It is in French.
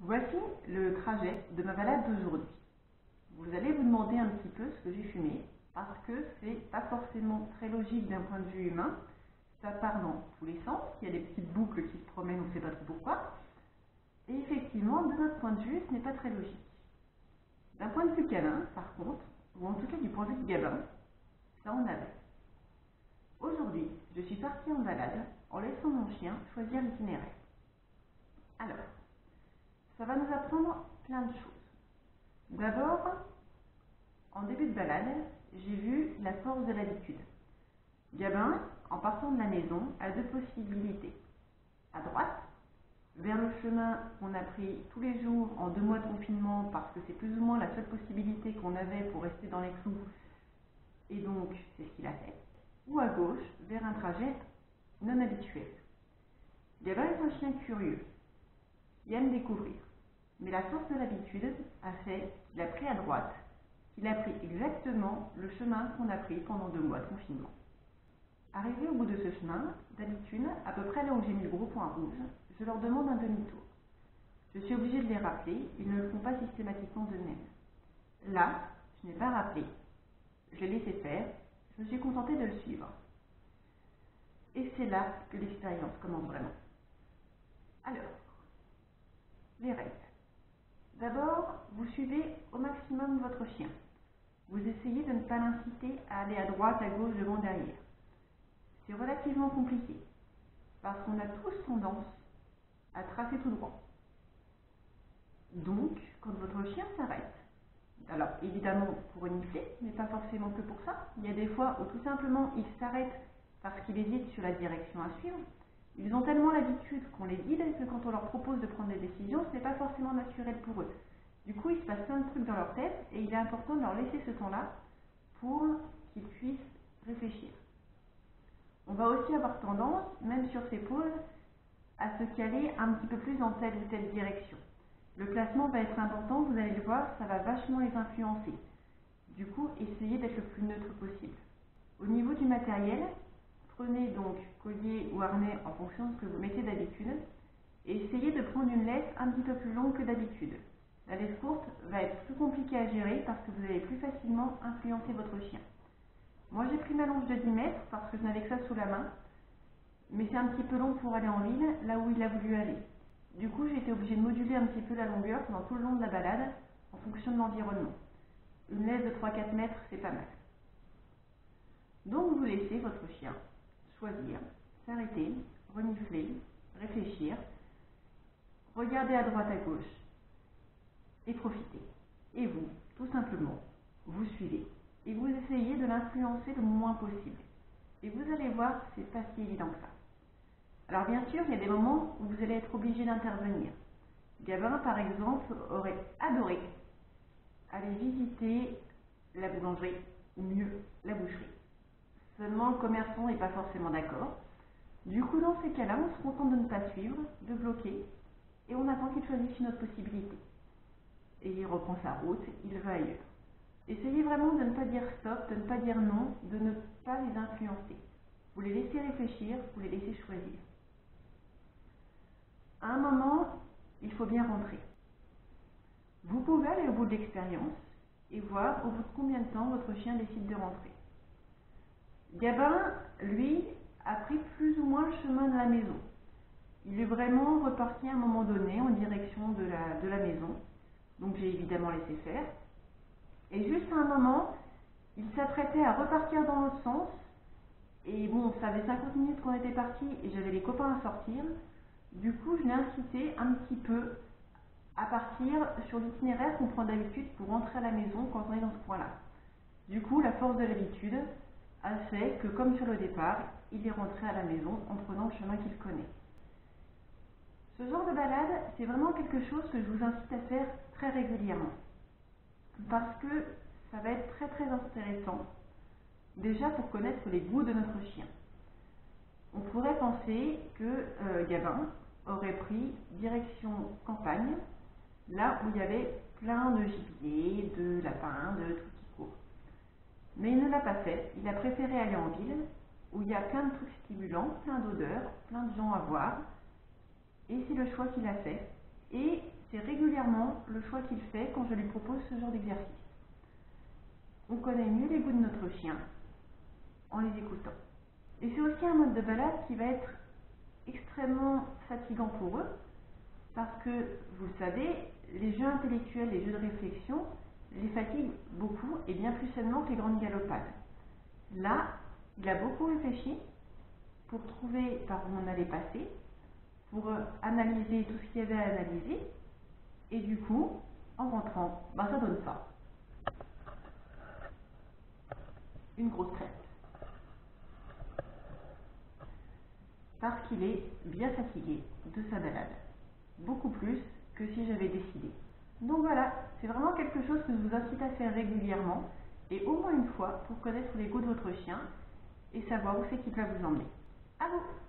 Voici le trajet de ma balade d'aujourd'hui. Vous allez vous demander un petit peu ce que j'ai fumé, parce que c'est pas forcément très logique d'un point de vue humain. Ça part dans tous les sens, il y a des petites boucles qui se promènent, on ne sait pas trop pourquoi. Et effectivement, de notre point de vue, ce n'est pas très logique. D'un point de vue canin, par contre, ou en tout cas du point de vue de Gabin, ça en avait. Aujourd'hui, je suis partie en balade en laissant mon chien choisir l'itinéraire. Alors, ça va nous apprendre plein de choses. D'abord, en début de balade, j'ai vu la force de l'habitude. Gabin, en partant de la maison, a deux possibilités. À droite, vers le chemin qu'on a pris tous les jours en 2 mois de confinement, parce que c'est plus ou moins la seule possibilité qu'on avait pour rester dans les clous, et donc c'est ce qu'il a fait. Ou à gauche, vers un trajet non habituel. Gabin est un chien curieux. Il aime découvrir. Mais la force de l'habitude a fait qu'il a pris à droite, qu'il a pris exactement le chemin qu'on a pris pendant 2 mois de confinement. Arrivé au bout de ce chemin, d'habitude, à peu près là où j'ai mis le gros point rouge, je leur demande un demi-tour. Je suis obligée de les rappeler, ils ne le font pas systématiquement d'eux-mêmes. Là, je n'ai pas rappelé. Je l'ai laissé faire, je me suis contentée de le suivre. Et c'est là que l'expérience commence vraiment. Alors, les règles. D'abord, vous suivez au maximum votre chien. Vous essayez de ne pas l'inciter à aller à droite, à gauche, devant, derrière. C'est relativement compliqué, parce qu'on a tous tendance à tracer tout droit. Donc, quand votre chien s'arrête, alors évidemment pour renifler, mais pas forcément que pour ça, il y a des fois où tout simplement il s'arrête parce qu'il hésite sur la direction à suivre. Ils ont tellement l'habitude qu'on les guide que quand on leur propose de prendre des décisions, ce n'est pas forcément naturel pour eux. Du coup, il se passe plein de trucs dans leur tête et il est important de leur laisser ce temps-là pour qu'ils puissent réfléchir. On va aussi avoir tendance, même sur ces pauses, à se caler un petit peu plus dans telle ou telle direction. Le placement va être important, vous allez le voir, ça va vachement les influencer. Du coup, essayez d'être le plus neutre possible. Au niveau du matériel, prenez donc collier ou harnais en fonction de ce que vous mettez d'habitude et essayez de prendre une laisse un petit peu plus longue que d'habitude. La laisse courte va être plus compliquée à gérer parce que vous allez plus facilement influencer votre chien. Moi j'ai pris ma longe de 10 mètres parce que je n'avais que ça sous la main, mais c'est un petit peu long pour aller en ville là où il a voulu aller. Du coup j'ai été obligée de moduler un petit peu la longueur pendant tout le long de la balade en fonction de l'environnement. Une laisse de 3-4 mètres c'est pas mal. Donc vous laissez votre chien choisir, s'arrêter, renifler, réfléchir, regarder à droite à gauche et profiter. Et vous, tout simplement, vous suivez et vous essayez de l'influencer le moins possible. Et vous allez voir, c'est pas si évident que ça. Alors bien sûr, il y a des moments où vous allez être obligé d'intervenir. Gabin, par exemple, aurait adoré aller visiter la boulangerie, ou mieux, la boucherie. Seulement, le commerçant n'est pas forcément d'accord. Du coup, dans ces cas-là, on se contente de ne pas suivre, de bloquer, et on attend qu'il choisisse une autre possibilité. Et il reprend sa route, il va ailleurs. Essayez vraiment de ne pas dire stop, de ne pas dire non, de ne pas les influencer. Vous les laissez réfléchir, vous les laissez choisir. À un moment, il faut bien rentrer. Vous pouvez aller au bout de l'expérience et voir au bout de combien de temps votre chien décide de rentrer. Gabin, lui, a pris plus ou moins le chemin de la maison. Il est vraiment reparti à un moment donné en direction de la maison. Donc j'ai évidemment laissé faire. Et juste à un moment, il s'apprêtait à repartir dans l'autre sens. Et bon, ça avait 50 minutes qu'on était partis et j'avais les copains à sortir. Du coup, je l'ai incité un petit peu à partir sur l'itinéraire qu'on prend d'habitude pour rentrer à la maison quand on est dans ce coin-là. Du coup, la force de l'habitude a fait que, comme sur le départ, il est rentré à la maison en prenant le chemin qu'il connaît. Ce genre de balade, c'est vraiment quelque chose que je vous incite à faire très régulièrement. Parce que ça va être très très intéressant, déjà pour connaître les goûts de notre chien. On pourrait penser que Gabin aurait pris direction campagne, là où il y avait plein de gibier, de lapins, de tout qui court. Mais il ne l'a pas fait, il a préféré aller en ville, où il y a plein de trucs stimulants, plein d'odeurs, plein de gens à voir, et c'est le choix qu'il a fait, Et c'est régulièrement le choix qu'il fait quand je lui propose ce genre d'exercice. On connaît mieux les goûts de notre chien en les écoutant. Et c'est aussi un mode de balade qui va être extrêmement fatigant pour eux, parce que, vous le savez, les jeux intellectuels, les jeux de réflexion, les fatiguent beaucoup et bien plus sainement que les grandes galopades. Là, il a beaucoup réfléchi pour trouver par où on allait passer, pour analyser tout ce qu'il y avait à analyser, et du coup, en rentrant, ça donne ça. Une grosse crête. Parce qu'il est bien fatigué de sa balade. Beaucoup plus que si j'avais décidé. Donc voilà, c'est vraiment quelque chose que je vous incite à faire régulièrement, et au moins une fois, pour connaître les goûts de votre chien, et savoir où c'est qu'il va vous emmener. À vous!